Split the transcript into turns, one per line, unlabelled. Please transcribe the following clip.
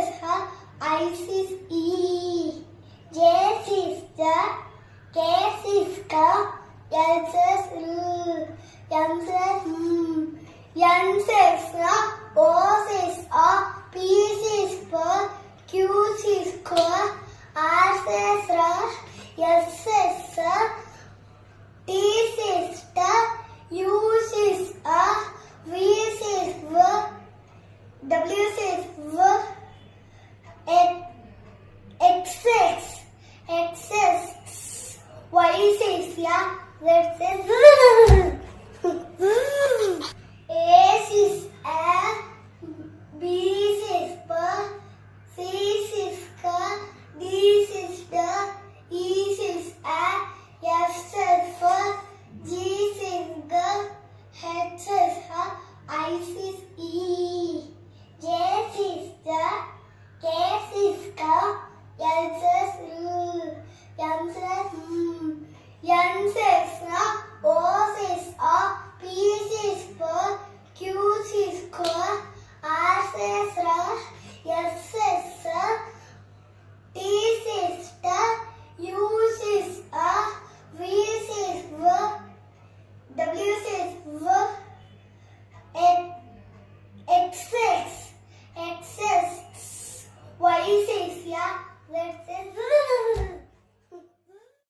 says her, I says E. J says the, K says ka, L says L, M says M, N says na, O says a, P says P, Q says Q, R says ra, S says sa, T says ta, U says a, V says v, W says v, X says x, Y says ya, Z says A says a, B says b, C says ka, D says da, E says a, F says f, G says g, H says ha, I says E.